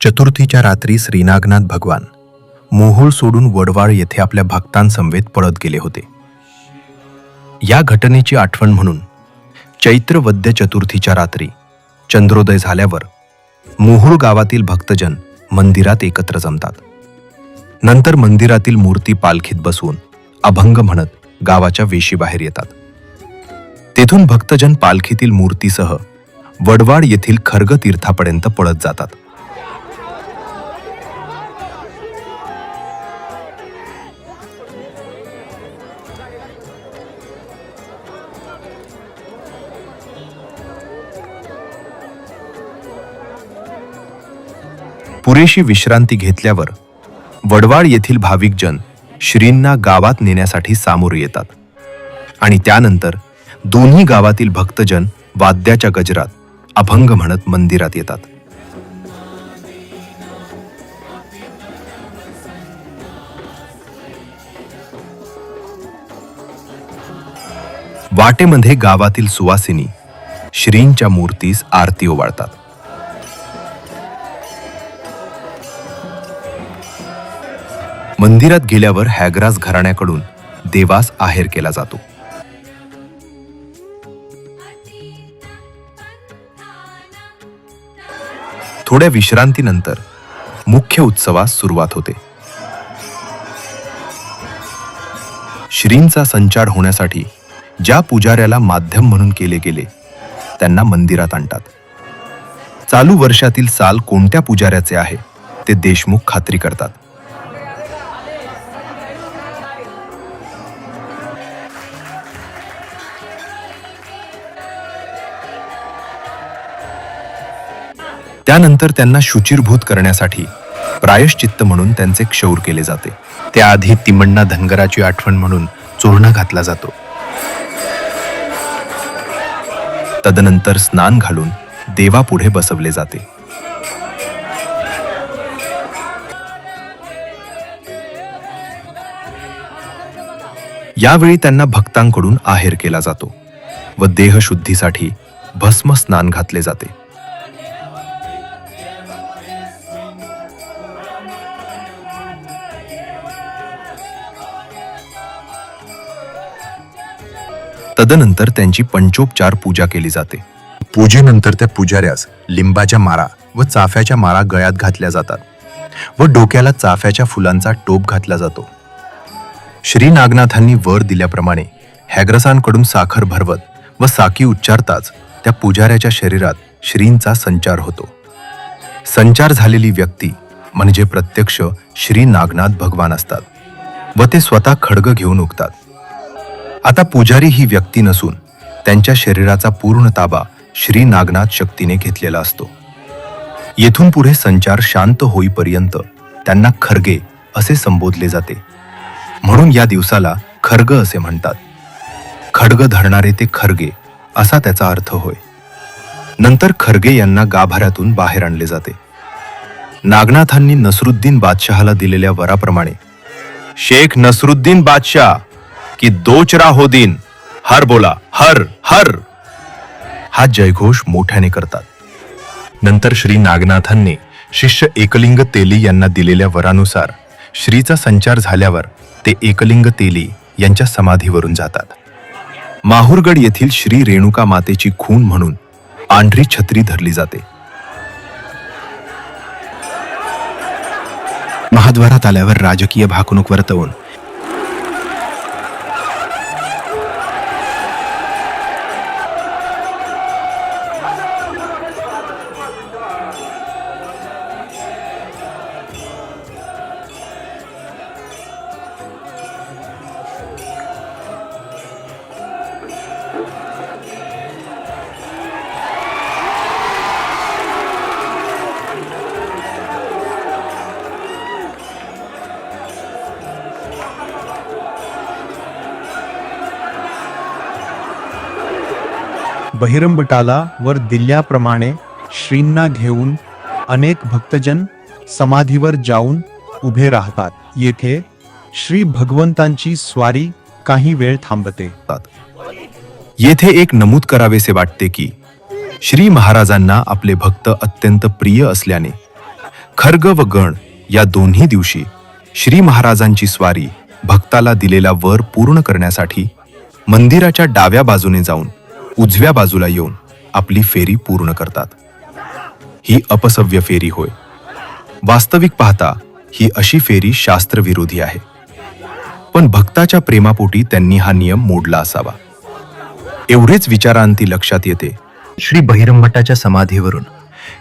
चतुर्थीच्या रात्री श्रीनागनाथ भगवान मोहोळ सोडून वडवाळ येथे आपल्या भक्तांसमवेत पळत गेले होते. या घटनेची आठवण म्हणून चैत्र वद्य चतुर्थीच्या रात्री चंद्रोदय झाल्यावर मोहोळ गावातील भक्तजन मंदिरात एकत्र जमतात. नंतर मंदिरातील मूर्ती पालखीत बसवून अभंग म्हणत गावाच्या वेशीबाहेर येतात. तेथून भक्तजन पालखीतील मूर्तीसह वडवाळ येथील खर्ग तीर्थापर्यंत पळत जातात. पुरेशी विश्रांती घेतल्यावर वडवाळ येथील भाविकजन श्रींना गावात नेण्यासाठी सामोरे येतात आणि त्यानंतर दोन्ही गावातील भक्तजन वाद्याच्या गजरात अभंग म्हणत मंदिरात येतात. वाटेमध्ये गावातील सुवासिनी श्रींच्या मूर्तीस आरती ओवाळतात. मंदिरात गेल्यावर हॅगरास घराण्याकडून देवास आहेर केला जातो. थोड्या विश्रांतीनंतर मुख्य उत्सवास सुरुवात होते. श्रींचा संचार होण्यासाठी ज्या पुजाऱ्याला माध्यम म्हणून केले गेले त्यांना मंदिरात आणतात. चालू वर्षातील साल कोणत्या पुजाऱ्याचे आहे ते देशमुख खात्री करतात. त्यानंतर त्यांना शुचिरभूत करण्यासाठी प्रायश्चित्त म्हणून त्यांचे क्षौर केले जाते. त्याआधी तिमण्णा धनगराची आठवण म्हणून चूर्ण घातला जातो. तदनंतर स्नान घालून देवापुढे बसवले जाते. यावेळी त्यांना भक्तांकडून आहेर केला जातो व देहशुद्धीसाठी भस्म स्नान घातले जाते. तदनंतर त्यांची पंचोपचार पूजा केली जाते. पूजेनंतर त्या पुजाऱ्यास लिंबाच्या माळा व चाफ्याच्या माळा गळ्यात घातल्या जातात व डोक्याला चाफ्याच्या फुलांचा टोप घातला जातो. श्री नागनाथांनी वर दिल्याप्रमाणे हॅग्रसांकडून साखर भरवत व साकी उच्चारताच त्या पुजाऱ्याच्या शरीरात श्रींचा संचार होतो. संचार झालेली व्यक्ती म्हणजे प्रत्यक्ष श्री नागनाथ भगवान असतात व ते स्वतः खड्ग घेऊन उगतात. आता पुजारी ही व्यक्ती नसून त्यांच्या शरीराचा पूर्ण ताबा श्री नागनाथ शक्तीने घेतलेला असतो. येथून पुढे संचार शांत होईपर्यंत त्यांना खर्गे असे संबोधले जाते. म्हणून या दिवसाला खर्ग असे म्हणतात. खड्ग धरणारे ते खर्गे असा त्याचा अर्थ होय. नंतर खर्गे यांना गाभाऱ्यातून बाहेर आणले जाते. नागनाथांनी नसरुद्दीन बादशहाला दिलेल्या वराप्रमाणे शेख नसरुद्दीन बादशाह की दोचरा हो दिन हर बोला हर हर हा जयघोष मोठ्याने करतात. नंतर श्री नागनाथांनी शिष्य एकलिंग तेली यांना दिलेल्या वरानुसार श्रीचा संचार झाल्यावर ते एकलिंग तेली यांच्या समाधीवरून जातात. माहुरगड येथील श्री रेणुका मातेची खून म्हणून पांढरी छत्री धरली जाते. महाद्वारात आल्यावर राजकीय भाकणूक वर्तवून बहिरंबटाला वर दिल्याप्रमाणे श्रींना घेऊन अनेक भक्तजन समाधीवर जाऊन उभे राहतात. येथे श्री भगवंतांची स्वारी काही वेळ थांबते. येथे एक नमूद करावेसे वाटते की श्री महाराजांना आपले भक्त अत्यंत प्रिय असल्याने खर्ग व गण या दोन्ही दिवशी श्री महाराजांची स्वारी भक्ताला दिलेला वर पूर्ण करण्यासाठी मंदिराच्या डाव्या बाजूने जाऊन उजव्या बाजूला येऊन आपली फेरी पूर्ण करतात. ही अपसव्य फेरी होय. वास्तविक पाहता ही अशी फेरी शास्त्रविरोधी आहे, पण भक्ताच्या प्रेमापोटी त्यांनी हा नियम मोडला असावा. एवढेच विचारांती लक्षात येते. श्री बहिरमभट्टाच्या समाधीवरून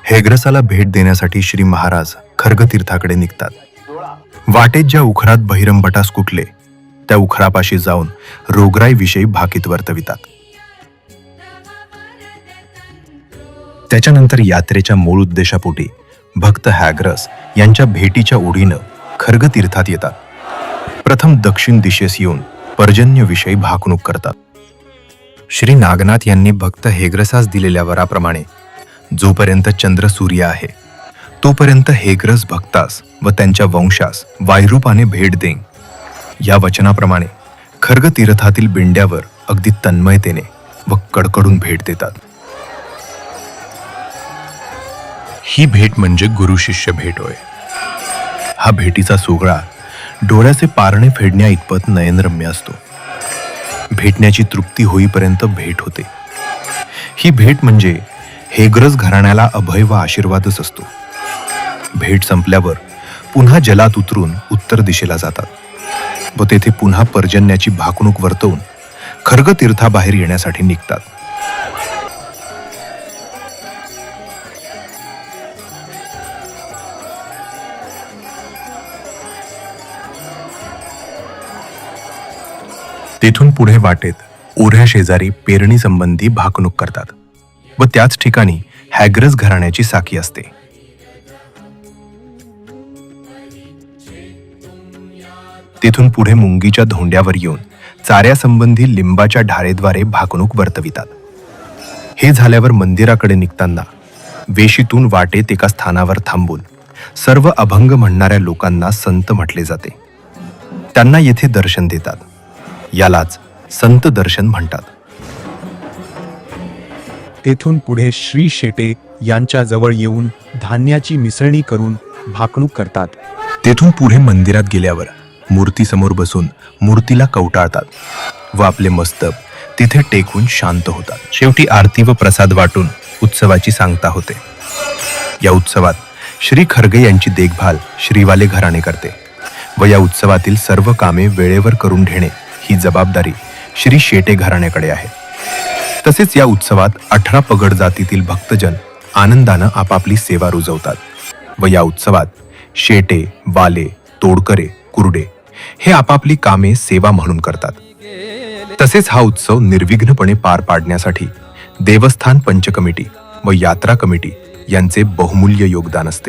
हेग्रसाला भेट देण्यासाठी श्री महाराज खर्गतीर्थाकडे निघतात. वाटेत ज्या उखरात बहिरमभट्टास कुटले त्या उखरापाशी जाऊन रोगराईविषयी भाकीत वर्तवितात. त्याच्यानंतर यात्रेच्या मूळ उद्देशापोटी भक्त हॅग्रस यांच्या भेटीच्या ओढीनं खर्गतीर्थात येतात. प्रथम दक्षिण दिशेस येऊन पर्जन्यविषयी भाकणूक करतात. श्री नागनाथ यांनी भक्त हेग्रसास दिलेल्या वराप्रमाणे जोपर्यंत चंद्र सूर्य आहे तोपर्यंत हेग्रस भक्तास व त्यांच्या वंशास वायरूपाने भेट देईन या वचनाप्रमाणे खर्गतीर्थातील बिंड्यावर अगदी तन्मयतेने व कडकडून भेट देतात. ही भेट म्हणजे गुरु शिष्य भेट होय. हा भेटीचा सोहळा डोळ्याचे पारणे फेडण्या इतपत नयनरम्य असतो. भेटण्याची तृप्ती होईपर्यंत भेट होते. ही भेट म्हणजे हेग्रस घराण्याला अभय व आशीर्वादच असतो. भेट संपल्यावर पुन्हा जलात उतरून उत्तर दिशेला जातात व तेथे पुन्हा पर्जन्याची भाकणूक वर्तवून खर्गतीर्थाबाहेर येण्यासाठी निघतात. तेथून पुढे वाटेत ओढ्या शेजारी पेरणी संबंधी भाकणूक करतात व त्याच ठिकाणी हॅग्रस घराण्याची साखी असते. तेथून पुढे मुंगीच्या धोंड्यावर येऊन चाऱ्यासंबंधी लिंबाच्या ढारेद्वारे भाकणूक वर्तवितात. हे झाल्यावर मंदिराकडे निघताना वेशीतून वाटेत एका स्थानावर थांबून सर्व अभंग म्हणणाऱ्या लोकांना संत म्हटले जाते. त्यांना येथे दर्शन देतात. यालाच संत दर्शन म्हणतात. तेथून पुढे श्री शेटे यांच्या जवळ येऊन धान्याची मिसळणी करून भाकणूक करतात. तेथून पुढे मंदिरात गेल्यावर मूर्तीसमोर बसून मूर्तीला कवटाळतात व आपले मस्तक तिथे टेकून शांत होतात. शेवटी आरती व प्रसाद वाटून उत्सवाची सांगता होते. या उत्सवात श्री खर्गे यांची देखभाल श्रीवाले घराणे करते व या उत्सवातील सर्व कामे वेळेवर करून घेणे ही जबाबदारी श्री शेटे घराण्याकडे आहे. तसेच या उत्सवात 18 पगड जातीतील भक्तजन आनंदानं आपापली सेवा रुजवतात व या उत्सवात शेटे, वाले, तोडकरे, कुरडे हे आपापली कामे सेवा म्हणून करतात. तसेच हा उत्सव निर्विघ्नपणे पार पाडण्यासाठी देवस्थान पंच कमिटी व यात्रा कमिटी यांचे बहुमूल्य योगदान असते.